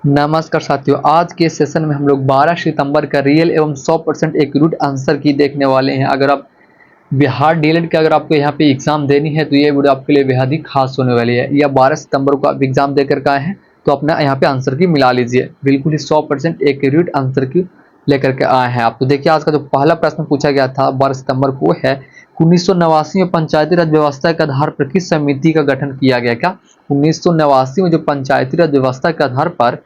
नमस्कार साथियों, आज के सेशन में हम लोग 12 सितंबर का रियल एवं 100% एक्यूरेट आंसर की देखने वाले हैं। अगर आप बिहार डीएलएड के अगर आपको यहाँ पे एग्जाम देनी है तो ये वीडियो आपके लिए बेहद ही खास होने वाली है। या 12 सितंबर को आप एग्जाम देकर के आए हैं तो अपना यहाँ पे आंसर की मिला लीजिए, बिल्कुल ही 100% एक्यूरेट आंसर की लेकर के आए हैं आप। तो देखिए, आज का जो पहला प्रश्न पूछा गया था 12 सितंबर को है 1989 में पंचायती राज व्यवस्था के आधार पर किस समिति का गठन किया गया। क्या 1989 में जो पंचायती राज व्यवस्था के आधार पर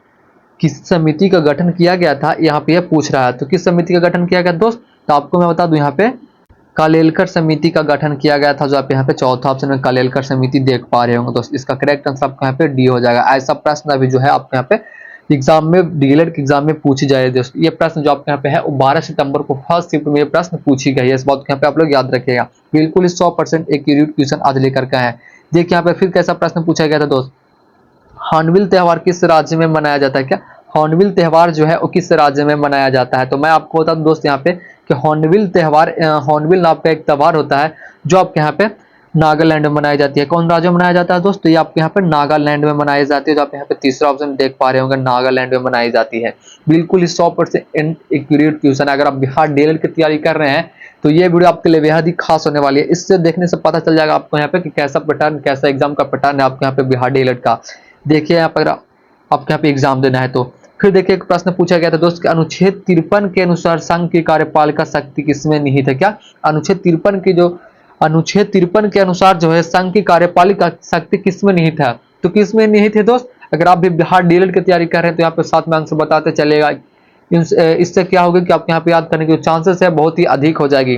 किस समिति का गठन किया गया था, यहाँ पे यह पूछ रहा है। तो किस समिति का गठन किया गया दोस्त, तो आपको मैं बता दूं यहाँ पे कालेलकर समिति का गठन किया गया था। जो आप यहाँ पे चौथा ऑप्शन में कालेलकर समिति देख पा रहे होंगे दोस्त, इसका करेक्ट आंसर आपको यहाँ पे डी हो जाएगा। ऐसा प्रश्न अभी जो है आपको यहाँ पे एग्जाम में डीएलएड के एग्जाम में पूछी जाए दोस्त। ये प्रश्न जो आपके यहाँ पे है वो 12 सितंबर को फर्स्ट शिफ्ट में ये प्रश्न पूछी गई है। इस बात को यहाँ पे आप लोग याद रखिएगा, बिल्कुल 100% एक्यूरेट क्वेश्चन आज लेकर के है। देखिए यहाँ पे फिर कैसा प्रश्न पूछा गया था दोस्त, हॉर्नबिल त्योहार किस राज्य में मनाया जाता है। क्या हॉर्नबिल त्योहार जो है वो किस राज्य में मनाया जाता है। तो मैं आपको बता दूं दोस्त यहाँ पे कि हॉर्नबिल त्योहार, हॉर्नबिल नाम का एक त्योहार होता है जो आपके यहाँ पे नागालैंड में मनाई जाती है। कौन राज्य में मनाया जाता है दोस्त, तो ये आपके यहाँ पे नागालैंड में मनाई जाती है। जो आप यहाँ पे तीसरा ऑप्शन देख पा रहे होंगे, नागालैंड में मनाई जाती है। बिल्कुल 100% एक्यूरेट क्वेश्चन है। अगर आप बिहार डीएलएड की तैयारी कर रहे हैं तो ये वीडियो आपके लिए बेहद ही खास होने वाली है। इससे देखने से पता चल जाएगा आपको यहाँ पे कि कैसा पैटर्न, कैसा एग्जाम का पैटर्न है आपके यहाँ पे बिहार डीएलएड का। देखिए यहाँ पर आपको यहाँ पे एग्जाम देना है तो फिर देखिए एक प्रश्न पूछा गया था दोस्त कि अनुच्छेद 53 के अनुसार संघ की कार्यपालिका शक्ति किसमें निहित है। क्या अनुच्छेद 53 की जो अनुच्छेद 53 के अनुसार जो है संघ की कार्यपालिका शक्ति किसमें निहित है। तो किसमें निहित है दोस्त, अगर आप भी बिहार डीएलएड की तैयारी कर रहे हैं तो यहाँ पे साथ में आंसर बताते चलेगा। इससे क्या होगा कि आपको यहाँ पे याद करने की जो चांसेस है बहुत ही अधिक हो जाएगी।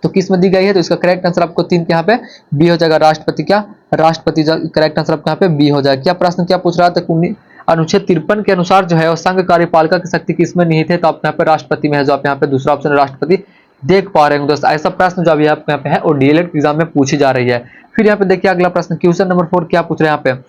तो किस में दी गई है, तो इसका करेक्ट आंसर आपको 3 के यहाँ पे बी हो जाएगा। राष्ट्रपति, क्या राष्ट्रपति करेक्ट आंसर आपको यहाँ पे बी हो जाएगा। क्या प्रश्न क्या पूछ रहा था, अनुच्छेद 53 के अनुसार जो है वो संघ कार्यपालिका की शक्ति किसमें निहित है। तो आप यहाँ पे राष्ट्रपति में है। जो आप यहाँ पे दूसरा ऑप्शन राष्ट्रपति देख पा रहे हैं दोस्त। ऐसा प्रश्न जो अभी आप यहाँ पे है और डीएलएड एग्जाम में पूछी जा रही है। फिर यहाँ पे देखिए अगला प्रश्न क्वेश्चन नंबर 4 क्या पूछ रहे हैं यहाँ पे,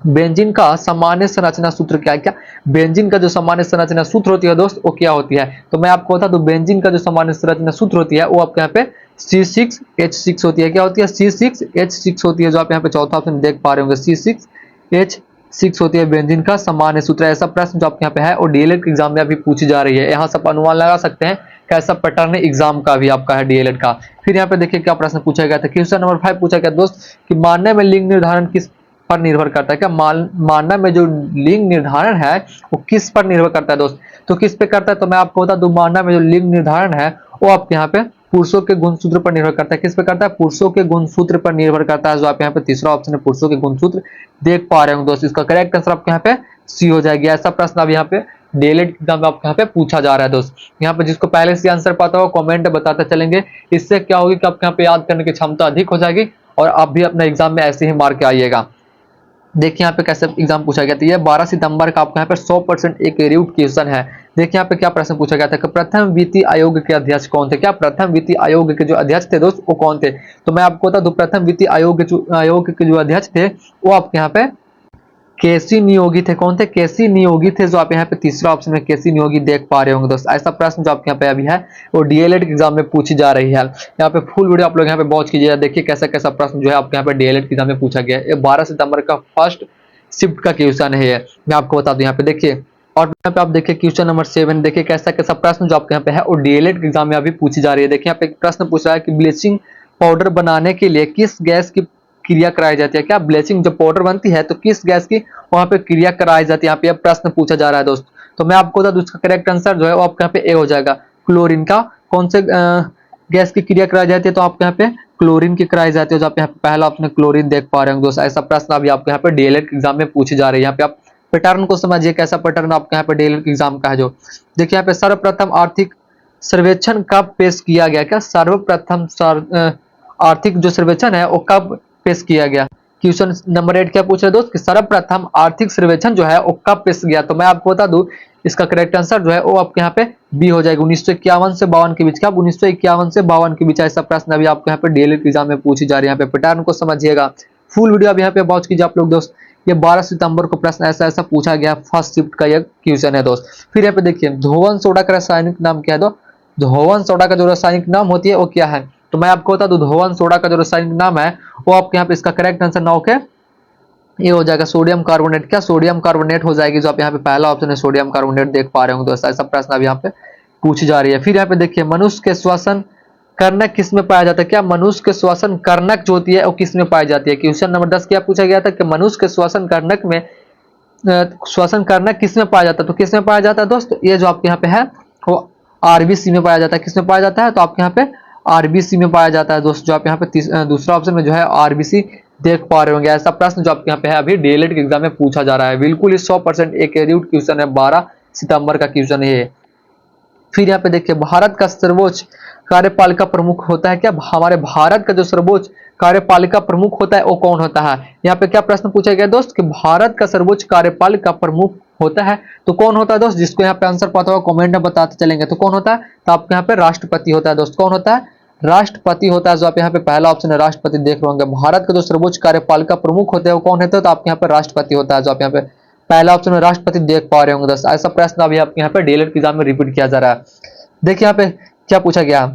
बेंजीन का सामान्य संरचना सूत्र क्या है। क्या बेंजीन का जो सामान्य संरचना सूत्र होती है दोस्त वो क्या होती है। तो मैं आपको बता दूं, बेंजीन का जो सामान्य संरचना सूत्र होती है वो आपके यहाँ पे C6H6 होती है। क्या होती है, C6H6 होती है। जो आप यहाँ पे चौथा ऑप्शन देख पा रहे होंगे, C6H6 होती है बेंजीन का सामान्य सूत्र। ऐसा प्रश्न जो आपके यहाँ पे है और डीएलएड एग्जाम में अभी पूछी जा रही है। यहाँ से आप अनुमान लगा सकते हैं कैसा पैटर्न है एग्जाम का भी आपका है डीएलएड का। फिर यहाँ पे देखिए क्या प्रश्न पूछा गया था, क्वेश्चन नंबर 5 पूछा गया दोस्त कि मानने में लिंग निर्धारण किस पर निर्भर करता है। क्या मानना में जो लिंग निर्धारण है वो किस पर निर्भर करता है दोस्त, तो किस पे करता है। तो मैं आपको बता दूं, मानना में जो लिंग निर्धारण है वो आपके यहाँ पे पुरुषों के गुणसूत्र पर निर्भर करता है। किस पे करता है, पुरुषों के गुणसूत्र पर निर्भर करता है। जो आप यहाँ पे तीसरा ऑप्शन है पुरुषों के गुणसूत्र देख पा रहे होंगे दोस्त, इसका करेक्ट आंसर आपके यहाँ पे सी हो जाएगी। ऐसा प्रश्न अब यहाँ पे डीएलएड एग्जाम में आपके यहाँ पे पूछा जा रहा है दोस्त। यहाँ पे जिसको पहले से आंसर पता हो कमेंट में बताते चलेंगे। इससे क्या होगी कि आपके यहाँ पे याद करने की क्षमता अधिक हो जाएगी और आप भी अपना एग्जाम में ऐसे ही मार के आइएगा। देखिए यहाँ पे कैसे एग्जाम पूछा गया था, ये 12 सितंबर का आपको यहाँ पे 100% एक एक्यूरेट क्वेश्चन है। देखिए यहाँ पे क्या प्रश्न पूछा गया था कि प्रथम वित्तीय आयोग के अध्यक्ष कौन थे। क्या प्रथम वित्तीय आयोग के जो अध्यक्ष थे दोस्त वो कौन थे। तो मैं आपको बता दूं, प्रथम वित्तीय आयोग के जो अध्यक्ष थे वो आपके यहाँ पे केसी नियोगी थे। कौन थे, केसी नियोगी थे। जो आप यहाँ पे तीसरा ऑप्शन में केसी नियोगी देख पा रहे होंगे दोस्त। ऐसा प्रश्न जो आपके यहाँ पे अभी है वो डीएलएड एग्जाम में पूछी जा रही है। यहाँ पे फुल वीडियो आप लोग यहाँ पे वॉच कीजिएगा, देखिए कैसा कैसा प्रश्न जो है आपके यहाँ पे डीएलएड एग्जाम में पूछा गया है। ये 12 सितंबर का फर्स्ट शिफ्ट का क्वेश्चन है, मैं आपको बता दूं यहाँ पे देखिए। और यहाँ पे आप देखिए क्वेश्चन नंबर 7, देखिए कैसा कैसा प्रश्न जो आपके यहाँ पे है और डीएलएड एग्जाम में अभी पूछी जा रही है। देखिए यहाँ पे प्रश्न पूछ रहा है कि ब्लीचिंग पाउडर बनाने के लिए किस गैस की क्रिया कराई जाती है। क्या ब्लीचिंग जो पाउडर बनती है तो किस गैस की वहां पे क्रिया कराई जाती है, यहाँ पे प्रश्न पूछा जा रहा है दोस्त। तो मैं आपको बता दूं इसका करेक्ट आंसर जो है वो आपके यहाँ पे ए हो जाएगा। क्लोरीन का कौन से गैस की क्रिया कराई जाती है, तो आपके यहाँ पे क्लोरीन की कराई जाती है। जो आप यहाँ पे पहला आपने क्लोरीन देख पा रहे होंगे दोस्त। ऐसा प्रश्न अभी आपके यहाँ पे डीएलएड एग्जाम में पूछी जा रही है। यहाँ पे आप पैटर्न को समझिए कैसा पैटर्न आपके यहाँ पे डीएलएड एग्जाम का है। जो देखिए यहाँ पे सर्वप्रथम आर्थिक सर्वेक्षण कब पेश किया गया। क्या सर्वप्रथम आर्थिक जो सर्वेक्षण है वो कब पेश किया गया। क्वेश्चन नंबर 8 क्या पूछ रहे दोस्त कि सर्वप्रथम आर्थिक सर्वेक्षण जो है वो कब पेश किया। तो मैं आपको बता दूं इसका करेक्ट आंसर जो है वो आपके यहाँ पे बी हो जाएगा। 1951 से 52 के बीच। क्या 1951 से 52 के बीच। ऐसा प्रश्न अभी आपको यहाँ पे डीएलएड एग्जाम में पूछी जा रही है। यहाँ पे पैटर्न को समझिएगा, फुल वीडियो अब यहाँ पे वॉच कीजिए आप लोग दोस्त। ये 12 सितंबर को प्रश्न ऐसा ऐसा पूछा गया, फर्स्ट शिफ्ट का ये क्वेश्चन है दोस्त। फिर यहाँ पे देखिए धोवन सोडा का रासायनिक नाम क्या है। धोवन सोडा का जो रासायनिक नाम होती है वो क्या है। तो मैं आपको बता दूं धोवन सोडा का जो रासायनिक नाम है वो आपके यहाँ पे इसका करेक्ट आंसर 9 के ये हो जाएगा सोडियम कार्बोनेट, क्या सोडियम कार्बोनेट हो जाएगी, जो आप यहाँ पे पहला ऑप्शन है सोडियम कार्बोनेट देख पा रहे होंगे दोस्तों। ऐसा प्रश्न अब यहाँ पे पूछी जा रही है। फिर यहाँ पे देखिए मनुष्य के श्वसन कर्णक किस में पाया जाता है, क्या मनुष्य के श्वसन कर्णक जो होती है वो किस में पाई जाती है। क्वेश्चन नंबर 10 क्या पूछा गया था कि मनुष्य के श्वसन कर्णक में श्वसन कर्णक किस में पाया जाता है, तो किस में पाया जाता है दोस्त, ये जो आपके यहाँ पे है वो आरबीसी में पाया जाता है। किस में पाया जाता है, तो आपके यहाँ पे आरबीसी में पाया जाता है दोस्त। जो आप यहाँ पे दूसरा ऑप्शन में जो है आरबीसी देख पा रहे होंगे। ऐसा प्रश्न जो आपके यहाँ पे है अभी डीएलएड के एग्जाम में पूछा जा रहा है, बिल्कुल ही 100% एक एरीड क्वेश्चन है, 12 सितंबर का क्वेश्चन है ये। फिर यहाँ पे देखिए भारत का सर्वोच्च कार्यपालिका प्रमुख होता है, क्या हमारे भारत का जो सर्वोच्च कार्यपालिका प्रमुख होता है वो कौन होता है। यहाँ पे क्या प्रश्न पूछा गया दोस्त कि भारत का सर्वोच्च कार्यपालिका प्रमुख होता है तो कौन होता है दोस्त। जिसको यहाँ पे आंसर पता होगा कमेंट में बताते चलेंगे तो कौन होता है, तो आपके यहाँ पे राष्ट्रपति होता है दोस्त। कौन होता है, राष्ट्रपति होता है। जो आप यहाँ पे पहला ऑप्शन है राष्ट्रपति देख रहे होंगे। भारत का जो सर्वोच्च कार्यपालिका प्रमुख होते हैं वो कौन होता है, तो आपके यहाँ पे राष्ट्रपति होता है। जो आप यहाँ पे पहला ऑप्शन में राष्ट्रपति देख पा रहे होंगे दोस्त। ऐसा प्रश्न अभी आपके यहाँ पे डीएलएड एग्जाम में रिपीट किया जा रहा है। देखिए यहाँ पे क्या पूछा गया,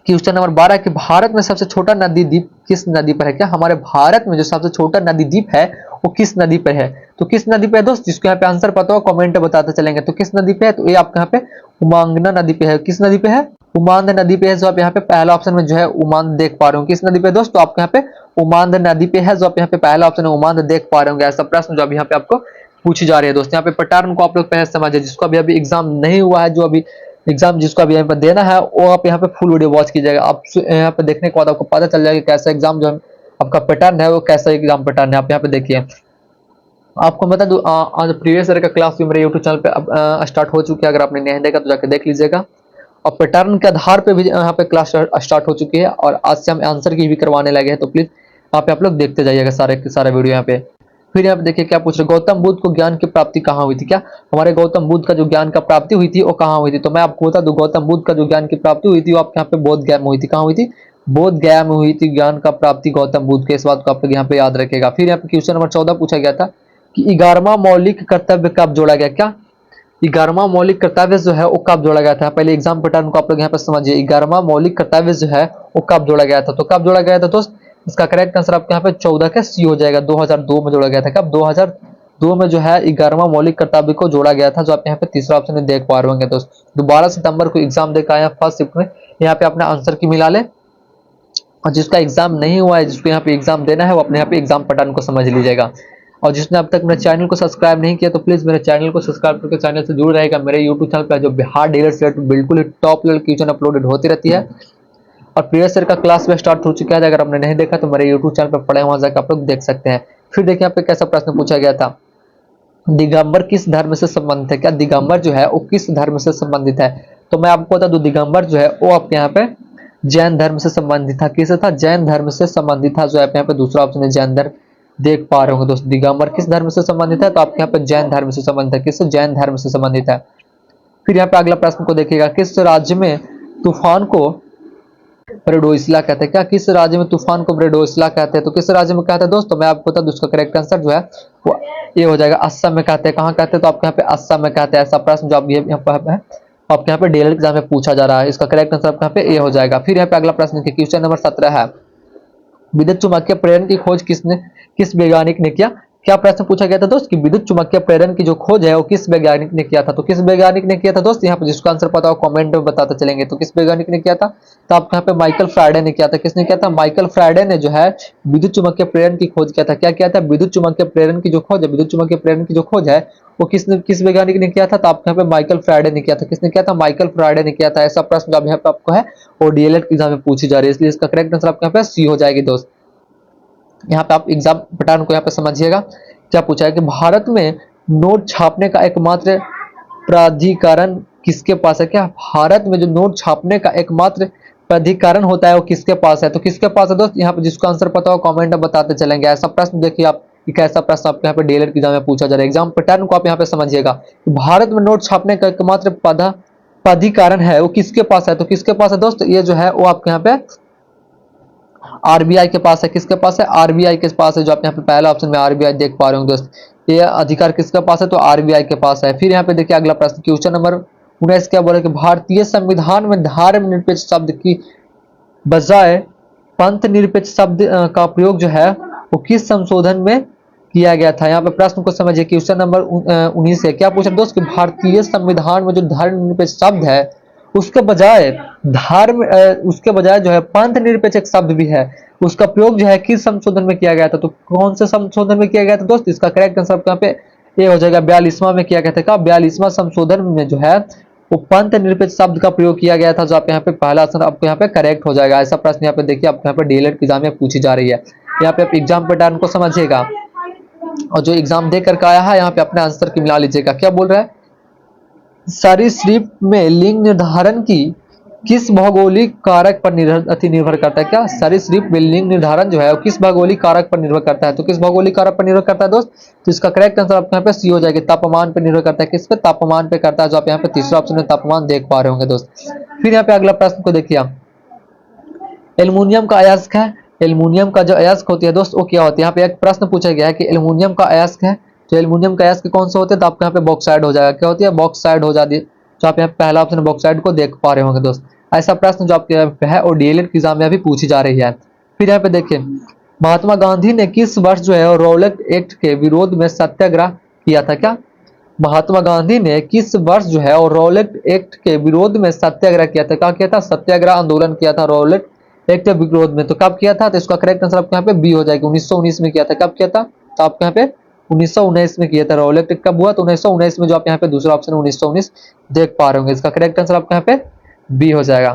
क्वेश्चन नंबर 12 कि भारत में सबसे छोटा नदी द्वीप किस नदी पर है, क्या हमारे भारत में जो सबसे छोटा नदी द्वीप है वो किस नदी पर है, तो किस नदी पे है दोस्त। जिसको यहाँ पे आंसर पता हो कमेंट में बताते चलेंगे तो किस नदी पे है, तो ये आपके यहाँ पे उमांगना नदी पे है। किस नदी पे है, उमांद नदी पे है। जो आप यहाँ पे पहला ऑप्शन में जो है उमांद देख पा रहे हो, किस नदी पे दोस्त, तो आपके यहाँ पे उमांद नदी पे है। जो आप यहाँ पे पहला ऑप्शन है उमांद देख पा रहे होंगे। ऐसा प्रश्न जो अभी यहाँ पे आपको पूछी जा रही है दोस्त। यहाँ पे पैटर्न को आप लोग पहले समझिए, जिसको अभी एग्जाम नहीं हुआ है, जो अभी एग्जाम जिसको अभी यहाँ पे देना है वो आप यहाँ पे फुल वीडियो वॉच कीजिएगा। आप यहाँ पे देखने के बाद आपको पता चल जाएगा कैसा एग्जाम जो आपका पैटर्न है वो कैसा एग्जाम पैटर्न है। आप यहाँ पे देखिए, आपको बता दूं आज प्रीवियस ईयर का क्लास भी मेरे यूट्यूब चैनल पे अब स्टार्ट हो चुकी है। अगर आपने नहीं देखा तो जाके देख लीजिएगा। और पैटर्न के आधार पे भी यहाँ पे क्लास स्टार्ट हो चुकी है और आज से हम आंसर की भी करवाने लगे हैं। तो प्लीज यहाँ पे आप लोग देखते जाइएगा सारे के सारे वीडियो यहाँ पे। फिर यहाँ पे देखिए क्या पूछ रहे, गौतम बुद्ध को ज्ञान की प्राप्ति कहाँ हुई थी, क्या हमारे गौतम बुद्ध का जो ज्ञान का प्राप्ति हुई थी वो कहाँ हुई थी। तो मैं आपको बता दूं गौतम बुद्ध का जो ज्ञान की प्राप्ति हुई थी वो आपके यहाँ पे बोध गया में हुई थी। कहाँ हुई थी, बोध गया में हुई थी ज्ञान का प्राप्ति गौतम बुद्ध के। इस बात को आप लोग यहाँ पे याद रखेगा। फिर यहाँ पे क्वेश्चन नंबर 14 पूछा गया था कि 11वां मौलिक कर्तव्य कब जोड़ा गया, क्या 11वां मौलिक कर्तव्य जो है वो कब जोड़ा गया था। पहले एग्जाम पैटर्न को आप लोग यहाँ पे समझिए, 11वां मौलिक कर्तव्य जो है वो कब जोड़ा गया था। तो कब जोड़ा गया था दोस्त, इसका करेक्ट आंसर आपके यहाँ पे 14 का सी हो जाएगा। 2002 में जोड़ा गया था। कब, 2002 में जो है 11वां मौलिक कर्तव्य को जोड़ा गया था। जो आप यहाँ पे तीसरा ऑप्शन में देख पा रहे होंगे दोस्त। 12 सितंबर को एग्जाम देकर आए फर्स्ट शिफ्ट में, यहाँ पे अपना आंसर की मिला ले। और जिसका एग्जाम नहीं हुआ है, जिसको यहाँ पे एग्जाम देना है, वो अपने यहाँ पे एग्जाम पैटर्न को समझ लीजिएगा। और जिसने अब तक मेरे चैनल को सब्सक्राइब नहीं किया तो प्लीज मेरे चैनल को सब्सक्राइब करके चैनल से जुड़ रहेगा। मेरे यूट्यूब चैनल पर जो बिहार डीलर से बिल्कुल ही टॉप लेवल क्वेश्चन अपलोडेड होती रहती है। और प्रीवियस ईयर का क्लास में स्टार्ट हो चुका है। अगर आपने नहीं देखा तो मेरे यूट्यूब चैनल पर पड़े, वहां जाकर आप लोग देख सकते हैं। फिर देखिए यहाँ पे कैसा प्रश्न पूछा गया था, दिगंबर किस धर्म से संबंधित है, क्या दिगंबर जो है वो किस धर्म से संबंधित है। तो मैं आपको बता दूं दिगंबर जो है वो आपके यहाँ पे जैन धर्म से संबंधित था। किससे था, जैन धर्म से संबंधित था। जो आप यहाँ पे दूसरा ऑप्शन है जैन धर्म देख पा रहे होंगे दोस्त। दिगंबर किस धर्म से संबंधित है, तो आपके यहाँ पे जैन धर्म से संबंधित है। किससे, जैन धर्म से संबंधित है। फिर यहाँ पे अगला प्रश्न को देखिएगा, किस राज्य में तूफान को ब्रेडोइसला कहते हैं, क्या किस राज्य में तूफान को ब्रेडोइसला कहते हैं। तो किस राज्य में कहते हैं दोस्तों, मैं आपको बता दूं उसका करेक्ट आंसर जो है वो ये हो जाएगा, असम में कहते हैं। कहाँ कहते हैं, तो आपके यहाँ पे असम में कहते हैं। ऐसा प्रश्न जो आप ये यहाँ पे है आपके यहाँ पे डीएलएड एग्जाम में पूछा जा रहा है। इसका करेक्ट आंसर आपके यहाँ पे ये हो जाएगा। फिर यहाँ पे अगला प्रश्न क्वेश्चन नंबर 17 है, विद्युत चुम्बकीय प्रेरण की खोज किस वैज्ञानिक ने किया। क्या प्रश्न पूछा गया था दोस्त कि विद्युत चुम्बकीय प्रेरण की जो खोज है वो किस वैज्ञानिक ने किया था। तो किस वैज्ञानिक ने किया था दोस्त, यहाँ पे जिसका आंसर पता हो कमेंट में बताते चलेंगे। तो किस वैज्ञानिक ने किया था, तो आपके यहाँ पे माइकल फ्राइडे ने किया था। किसने किया था, माइकल फ्राइडे ने जो है विद्युत चुम्बकीय प्रेरण की खोज किया था। क्या किया था, विद्युत चुम्बकीय प्रेरण की जो खोज है, विद्युत चुम्बकीय प्रेरण की जो खोज है वो किस वैज्ञानिक ने किया था, तो आपके यहाँ पे माइकल फ्राइडे ने किया था। किसने किया था, माइकल फ्राइडे ने किया था। ऐसा प्रश्न जो यहाँ पे आपको है वो डीएलएड एग्जाम में पूछी जा रही है, इसलिए इसका करेक्ट आंसर आपके यहाँ पे सी हो जाएगी दोस्त। यहाँ पे आप एग्जाम पैटर्न को यहाँ पे समझिएगा। क्या पूछा है कि भारत में नोट छापने का एकमात्र प्राधिकरण किसके पास है। क्या भारत में जो नोट छापने का एकमात्र प्राधिकरण होता है वो किसके पास है। तो किसके पास है दोस्त, यहाँ पे जिसको आंसर पता हो कमेंट में बताते चलेंगे। ऐसा प्रश्न देखिए आप, कैसा प्रश्न आपके यहाँ पे डीएलएड एग्जाम में पूछा जा रहा है। एग्जाम पैटर्न को आप यहाँ पे समझिएगा। भारत में नोट छापने का एकमात्र प्राधिकरण है वो किसके पास है। तो किसके पास है दोस्त, ये जो है वो आपके यहाँ पे आरबीआई के पास है। किसके पास है, आरबीआई के पास है। जो आप यहाँ पे पहला ऑप्शन में आरबीआई देख पा रहे हो दोस्त, ये अधिकार किसके पास है, तो आरबीआई के पास है। फिर यहाँ पे देखिए अगला प्रश्न क्वेश्चन नंबर 19 क्या बोला कि भारतीय संविधान में धर्मनिरपेक्ष शब्द की बजाय पंथ निरपेक्ष शब्द का प्रयोग जो है वो किस संशोधन में किया गया था। यहाँ पे प्रश्न को समझिए, क्वेश्चन नंबर 19 है। क्या पूछा दोस्त कि भारतीय संविधान में जो धर्मनिरपेक्ष शब्द है उसके बजाय उसके बजाय जो है पंथ निरपेक्ष एक शब्द भी है, उसका प्रयोग जो है किस संशोधन में किया गया था? तो कौन से संशोधन में किया गया था दोस्त? इसका करेक्ट आंसर आपको यहाँ पे ये हो जाएगा, 42वां में किया गया था। क्या 42वां संशोधन में जो है वो पंथ निरपेक्ष शब्द का प्रयोग किया गया था, जो आप यहाँ पे पहला आंसर आपको यहाँ पे करेक्ट हो जाएगा। ऐसा प्रश्न यहाँ पे देखिए आपको यहाँ पे डीएलएड एग्जाम में पूछी जा रही है। यहाँ पे आप एग्जाम पैटर्न को समझिएगा और जो एग्जाम दे करके आया है यहाँ पे अपने आंसर की मिला लीजिएगा। क्या बोल रहा है, सरीसृप में लिंग निर्धारण की किस भौगोलिक कारक पर निर्भर करता है? क्या सरीसृप में लिंग निर्धारण जो है वो किस भौगोलिक कारक पर निर्भर करता है? तो किस भौगोलिक कारक पर निर्भर करता है दोस्त? तो इसका करेक्ट आंसर आपके यहाँ पे सी हो जाएगी, तापमान पर निर्भर करता है। किस पे? तापमान पे करता है, जो आप यहाँ पे तीसरा ऑप्शन में तापमान देख पा रहे होंगे दोस्त। फिर यहाँ पे अगला प्रश्न को देखिए, एल्युमिनियम का अयस्क है। एल्युमिनियम का जो अयस्क होती है दोस्त वो क्या होती है? यहाँ पे एक प्रश्न पूछा गया है कि एल्युमिनियम का अयस्क है, तो एल्युमिनियम का अयस्क कौन सा होते हैं? तो आपको यहाँ पे बॉक्साइड हो जाएगा। क्या होती है? बॉक्साइड हो जाती है। तो आप यहाँ पहला ऑप्शन बॉक्साइड को देख पा रहे होंगे दोस्त। ऐसा प्रश्न जो आपके यहाँ पे है और डीएलएड की एग्जाम में अभी पूछी जा रही है। फिर यहाँ पे देखिए, महात्मा गांधी ने किस वर्ष जो है रॉलेट एक्ट के विरोध में सत्याग्रह किया था? क्या महात्मा गांधी ने किस वर्ष जो है और रॉलेट एक्ट के विरोध में सत्याग्रह किया था? क्या किया था? सत्याग्रह आंदोलन किया था रॉलेट एक्ट के विरोध में। तो कब किया था? तो इसका करेक्ट आंसर आपके यहाँ पे बी हो जाएगा, 1919 में किया था। कब किया था? तो आपके यहाँ पे 1919 में किया था। रॉलेट एक्ट कब हुआ? तो 1919 में, जो आप यहाँ पे दूसरा ऑप्शन 1919 देख पा रहे होंगे। इसका करेक्ट आंसर आपके यहाँ पे बी हो जाएगा।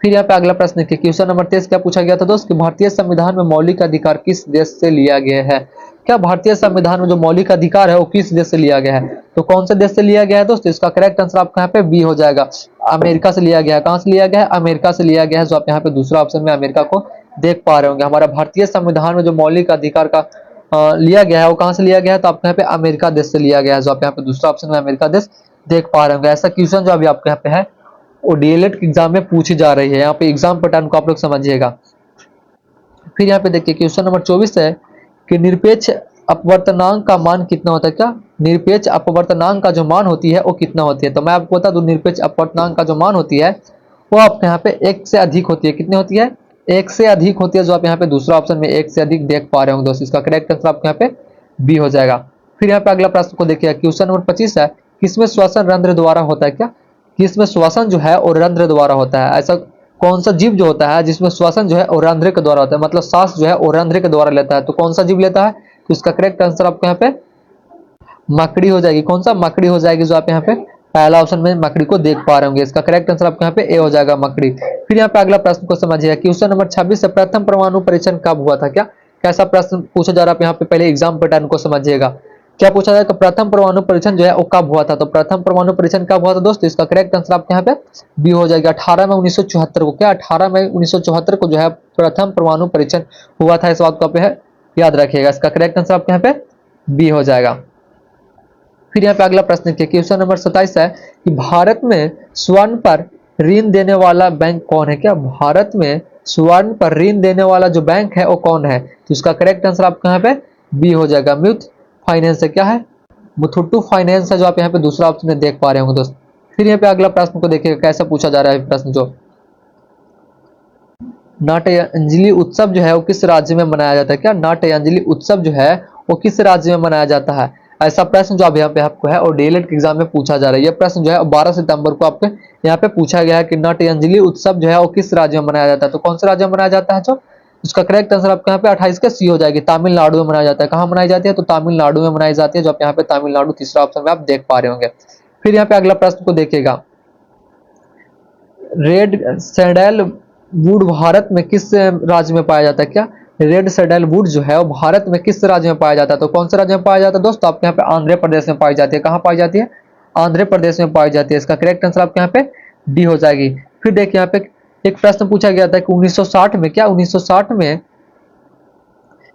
फिर यहाँ पे अगला प्रश्न देखिए, क्वेश्चन नंबर 23 क्या पूछा गया था दोस्त कि भारतीय संविधान में मौलिक अधिकार किस देश से लिया गया है? क्या भारतीय संविधान में जो मौलिक अधिकार है वो किस देश से लिया गया है? तो कौन से देश से लिया गया है दोस्त? इसका करेक्ट आंसर आपका यहाँ पे बी हो जाएगा, अमेरिका से लिया गया है। कहाँ से लिया गया है? अमेरिका से लिया गया है, जो आप यहाँ पे दूसरा ऑप्शन में अमेरिका को देख पा रहे होंगे। हमारा भारतीय संविधान में जो मौलिक अधिकार का लिया गया है वो कहाँ से लिया गया है? तो आपके यहाँ पे अमेरिका देश से लिया गया है, जो आप यहाँ पे दूसरा ऑप्शन में अमेरिका देश देख पा रहे होंगे। ऐसा क्वेश्चन जो अभी आपके यहाँ पे है वो डीएलएड एग्जाम में पूछी जा रही है। यहाँ पे एग्जाम पैटर्न को आप लोग समझिएगा। फिर यहाँ पे देखिए, क्वेश्चन नंबर 24 है कि निरपेक्ष अपवर्तनांक का मान कितना होता है? क्या निरपेक्ष अपवर्तनांक का जो मान होती है वो कितना होती है? तो मैं आपको बता दूं, निरपेक्ष अपवर्तनांक का जो मान होती है वो आपके यहाँ पे 1 से अधिक होती है। कितनी होती है? 1 से अधिक होती है, जो आप यहाँ पे दूसरा ऑप्शन में 1 से अधिक देख पा रहे होंगे दोस्तों। इसका करेक्ट आंसर आपके यहाँ पे बी हो जाएगा। फिर यहाँ पे अगला प्रश्न को देखिए, क्वेश्चन नंबर 25 है, किसमें श्वसन रंध्र द्वारा होता है? क्या कि इसमें श्वसन जो है और रंध्र द्वारा होता है? ऐसा कौन सा जीव जो होता है जिसमें श्वसन जो है और रंध्र के द्वारा होता है, मतलब सांस जो है और रंध्र के द्वारा लेता है? तो कौन सा जीव लेता है? तो इसका करेक्ट आंसर आपको यहाँ पे मकड़ी हो जाएगी। कौन सा? मकड़ी हो जाएगी, जो आप यहाँ पे पहला ऑप्शन में मकड़ी को देख पा रहे होंगे। इसका करेक्ट आंसर आपको यहाँ पे ए हो जाएगा, मकड़ी। फिर यहाँ पे अगला प्रश्न को समझिएगा, क्वेश्चन नंबर 26 से प्रथम परमाणु परीक्षण कब हुआ था? क्या कैसा प्रश्न पूछा जा रहा है? यहाँ पे पहले एग्जाम पैटर्न को समझिएगा। क्या पूछा जाए कि प्रथम परमाणु परीक्षण जो है वो कब हुआ था? तो प्रथम परमाणु परीक्षण कब हुआ था दोस्तों? इसका करेक्ट आंसर आपके यहाँ पे बी हो जाएगा, 18 मई 1974 को। क्या 18 मई 1974 को जो है प्रथम परमाणु परीक्षण हुआ था। इस बात को आप याद रखिएगा। इसका करेक्ट आंसर आपके यहाँ पे बी हो जाएगा। फिर यहाँ पे अगला प्रश्न देखिए, क्वेश्चन नंबर 27 है कि भारत में स्वर्ण पर ऋण देने वाला बैंक कौन है? क्या भारत में स्वर्ण पर ऋण देने वाला जो बैंक है वो कौन है? तो इसका करेक्ट आंसर आपके यहाँ पे बी हो जाएगा, मुथूट फाइनेंस है। क्या है? मुथूट फाइनेंस है, जो आप यहाँ पे दूसरा ऑप्शन में देख पा रहे होंगे दोस्त। फिर यहाँ पे अगला प्रश्न को देखिएगा, कैसा पूछा जा रहा है प्रश्न, जो नाट्यांजलि उत्सव जो है वो किस राज्य में मनाया जाता है? क्या नाट्यांजलि उत्सव जो है वो किस राज्य में मनाया जाता है? ऐसा प्रश्न जो अब यहाँ पे आपको है और डीएलएड के एग्जाम में पूछा जा रहा है। यह प्रश्न जो है 12 सितंबर को आपके यहाँ पे पूछा गया है कि नाट्यांजलि उत्सव जो है वो किस राज्य में मनाया जाता है? तो कौन से राज्य में मनाया जाता है? जो इसका करेक्ट आंसर आपके यहाँ पे 28 का सी हो जाएगी, तमिलनाडु में मनाया जाता है। कहाँ मनाई जाती है? तो तमिलनाडु में मनाई जाती है, जो आप यहाँ पे तमिलनाडु तीसरा ऑप्शन में आप देख पा रहे होंगे। फिर यहाँ पे अगला प्रश्न को देखिएगा, रेड सैंडल वुड भारत में किस राज्य में पाया जाता है? क्या रेड सैंडल वुड जो है वो भारत में किस राज्य में पाया जाता है? तो कौन से राज्य में पाया जाता है दोस्तों? आपके यहाँ पे आंध्र प्रदेश में पाई जाती है। कहाँ पाई जाती है? आंध्र प्रदेश में पाई जाती है। इसका करेक्ट आंसर आपके यहाँ पे डी हो जाएगी। फिर देखिए, यहाँ पे एक प्रश्न पूछा गया था कि 1960 में, क्या 1960 में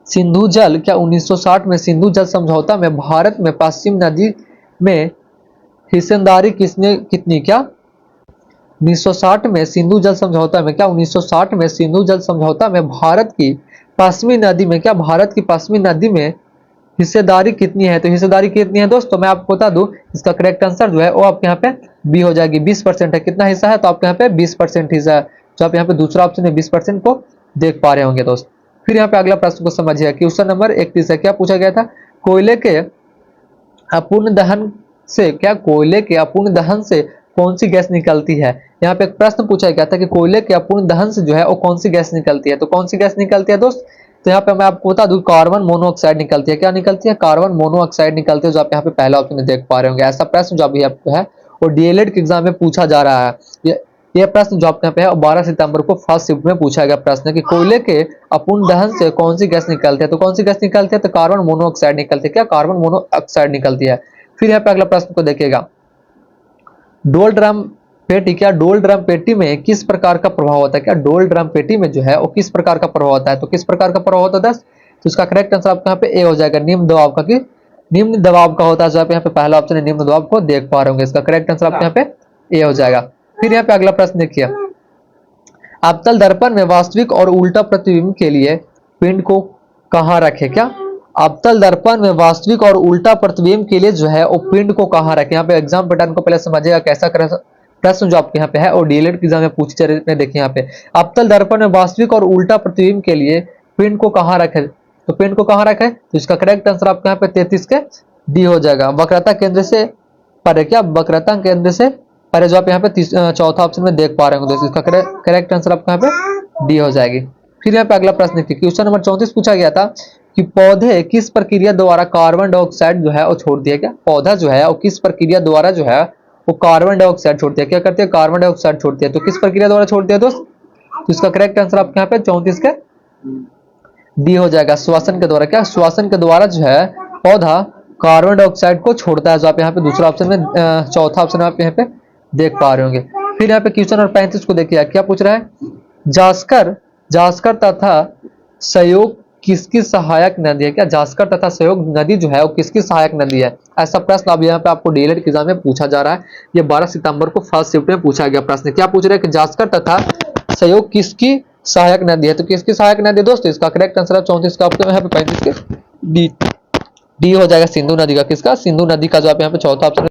सिंधु जल, क्या 1960 में सिंधु जल समझौता में भारत में पश्चिम नदी में हिस्सेदारी किसने कितनी? क्या 1960 में सिंधु जल समझौता में, क्या 1960 में सिंधु जल समझौता में भारत की पश्चिमी नदी में, क्या भारत की पश्चिमी नदी में हिस्सेदारी कितनी है? तो हिस्सेदारी कितनी है दोस्तों? मैं आपको बता दूं, इसका करेक्ट आंसर जो है वो आपके यहाँ पे बी हो जाएगी, 20% है। कितना हिस्सा है? तो आपके यहाँ पे 20% हिस्सा है, जो आप यहाँ पे दूसरा ऑप्शन है 20% को देख पा रहे होंगे दोस्त। फिर यहाँ पे अगला प्रश्न को समझिए, क्वेश्चन नंबर 31 है। क्या पूछा गया था? कोयले के अपूर्ण दहन से, क्या कोयले के अपूर्ण दहन से कौन सी गैस निकलती है? यहाँ पे एक प्रश्न पूछा गया था कि कोयले के अपूर्ण दहन से जो है वो कौन सी गैस निकलती है। तो कौन सी गैस निकलती है दोस्त? तो यहाँ पे मैं आपको बता दूं, कार्बन मोनोऑक्साइड निकलती है। क्या निकलती है? कार्बन मोनोऑक्साइड निकलती है, जो आप यहाँ पे पहला ऑप्शन में देख पा रहे होंगे। ऐसा प्रश्न जो अभी आपको है और डीएलएड के एग्जाम में पूछा जा रहा है। ये प्रश्न जो आपके यहाँ पे है 12 सितंबर को फर्स्ट शिफ्ट में पूछा गया प्रश्न कि कोयले के अपूर्ण दहन से कौन सी गैस निकलती है। तो कौन सी गैस निकलती है? तो कार्बन मोनोऑक्साइड निकलती है। क्या? कार्बन मोनोऑक्साइड निकलती है। फिर यहाँ पे अगला प्रश्न को देखिएगा, डोल ड्रम पेटी, क्या डोल ड्रम पेटी में किस प्रकार का प्रभाव होता है? क्या डोल ड्रम पेटी में जो है वो किस प्रकार का प्रभाव होता है? तो किस प्रकार का प्रभाव होता है? तो इसका करेक्ट आंसर आपका यहाँ पे ए हो जाएगा, निम्न दबाव का। कि निम्न दबाव का होता है, जो आप यहाँ पे पहला ऑप्शन है निम्न दबाव को देख पा रहे होंगे। इसका करेक्ट आंसर आपके यहाँ पे ए हो जाएगा। फिर यहाँ पे अगला प्रश्न देखिए, अवतल दर्पण में वास्तविक और उल्टा प्रतिबिंब के लिए पिंड को कहाँ रखें? क्या अवतल दर्पण में वास्तविक और उल्टा प्रतिबिंब के लिए जो है वो पिंड को कहाँ रखें? यहाँ पे एग्जाम पैटर्न को पहले समझिएगा कैसा प्रश्न जो आपके यहाँ पे है और डीएलएड के एग्जाम में पूछे जाते हैं। देखिए यहाँ पे अवतल दर्पण में वास्तविक और उल्टा प्रतिबिंब के लिए पिंड को कहाँ रखें? तो पिंड को कहाँ रखें? तो इसका करेक्ट आंसर आपके यहाँ पे 33 के डी हो जाएगा, वक्रता केंद्र से परे। क्या वक्रता केंद्र से परे, जो आप यहाँ पे चौथा ऑप्शन में देख पा रहे होंगे। इसका करेक्ट आंसर आपका यहाँ पे डी हो जाएगी। फिर यहाँ पे अगला प्रश्न देखिए, क्वेश्चन नंबर 34 पूछा गया था कि पौधे किस प्रक्रिया द्वारा कार्बन डाइऑक्साइड जो है वो छोड़ती है? क्या पौधा जो है वो किस प्रक्रिया द्वारा जो है वो कार्बन डाइऑक्साइड छोड़ती है? क्या करती है? कार्बन डाइऑक्साइड छोड़ती है। तो किस प्रक्रिया द्वारा छोड़ती है दोस्त? तो इसका करेक्ट आंसर आपके यहाँ पे 34 के डी हो जाएगा, श्वसन के द्वारा। क्या श्वसन के द्वारा जो है पौधा कार्बन डाइऑक्साइड को छोड़ता है, जो आप यहाँ पे दूसरा ऑप्शन में चौथा ऑप्शन आप यहाँ पे देख पा रहे होंगे। फिर यहाँ पे क्वेश्चन नंबर 35 को देखिए, क्या पूछ रहा है? जास्कर तथा सहयोग किसकी सहायक नदी है? क्या जास्कर तथा सहयोग नदी जो है वो किसकी सहायक नदी है? ऐसा प्रश्न अब यहाँ पे आपको डीएलएड के एग्जाम में पूछा जा रहा है। ये 12 सितंबर को फर्स्ट शिफ्ट में पूछा गया प्रश्न। क्या पूछ रहे हैं कि जास्कर तथा सहयोग किसकी सहायक नदी है? तो किसकी सहायक नदी दोस्तों? इसका करेक्ट आंसर 34 का आपके यहाँ पे 35 के डी हो जाएगा, सिंधु नदी का। किसका? सिंधु नदी का, जो आप यहाँ पे चौथा ऑप्शन।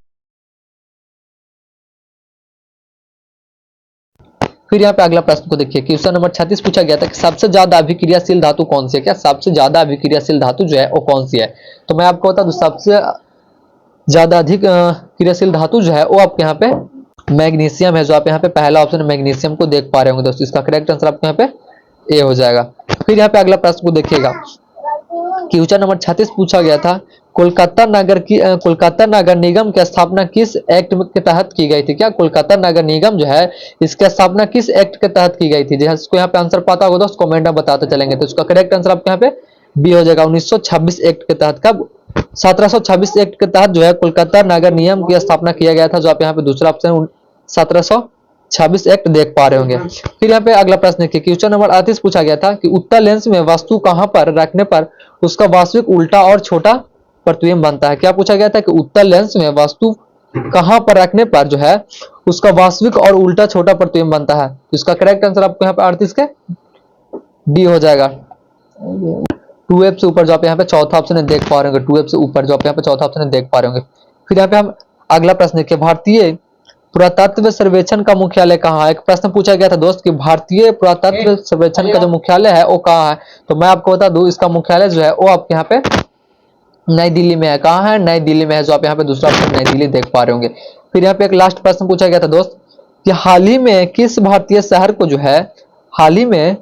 फिर यहाँ पे अगला प्रश्न को देखिए, क्वेश्चन नंबर 36 पूछा गया था कि सबसे ज्यादा अभिक्रियाशील धातु कौन सी है? क्या सबसे ज्यादा अभिक्रियाशील धातु जो है वो कौन सी है? तो मैं आपको बता दूं, सबसे ज्यादा अधिक क्रियाशील धातु जो है वो आपके यहाँ पे मैग्नीशियम है, जो आप यहाँ पे पहला ऑप्शन मैग्नीशियम को देख पा रहे होंगे दोस्तों। इसका करेक्ट आंसर आपके यहाँ पे ए हो जाएगा। फिर यहाँ पे अगला प्रश्न को देखिएगा, क्वेश्चन नंबर 36 पूछा गया था, कोलकाता नगर निगम की स्थापना किस एक्ट के तहत की गई थी? क्या कोलकाता नगर निगम जो है इसकी स्थापना किस एक्ट के तहत की गई थी? जिसको यहाँ पे आंसर पता होगा दोस्त कमेंट में बताते चलेंगे। तो इसका करेक्ट आंसर आपके यहाँ पे बी हो जाएगा, 1926 एक्ट के तहत। कब? 1726 एक्ट के तहत जो है कोलकाता नगर निगम की स्थापना किया गया था, जो आप यहाँ पे दूसरा ऑप्शन 1726 एक्ट देख पा रहे होंगे। फिर यहाँ पे अगला प्रश्न देखिए, क्वेश्चन नंबर 38 पूछा गया था कि उत्तल लेंस में वस्तु कहां पर रखने पर उसका वास्तविक उल्टा और छोटा प्रतिबिंब बनता है? क्या पूछा गया था कि उत्तल लेंस में वस्तु कहां पर रखने पर जो है उसका वास्तविक और उल्टा छोटा प्रतिबिंब बनता है? तो इसका करेक्ट आंसर आपको यहाँ पे 38 के डी हो जाएगा, 2F से ऊपर, जो आप यहाँ पे चौथा ऑप्शन देख पा रहे होंगे। 2F से ऊपर, जो आप यहाँ पे चौथा ऑप्शन देख पा रहे होंगे। फिर यहाँ पे हम अगला प्रश्न देखिए, भारतीय पुरातत्व सर्वेक्षण का मुख्यालय कहाँ है? एक प्रश्न पूछा गया था दोस्त कि भारतीय पुरातत्व सर्वेक्षण का जो मुख्यालय है वो कहाँ है? तो मैं आपको बता दूं, इसका मुख्यालय जो है वो आपके यहाँ पे नई दिल्ली में है। कहाँ है? नई दिल्ली में है, जो आप यहाँ पे दूसरा ऑप्शन नई दिल्ली देख पा रहे होंगे। फिर यहाँ पे एक लास्ट प्रश्न पूछा गया था दोस्त कि हाल ही में किस भारतीय शहर को जो है हाल ही में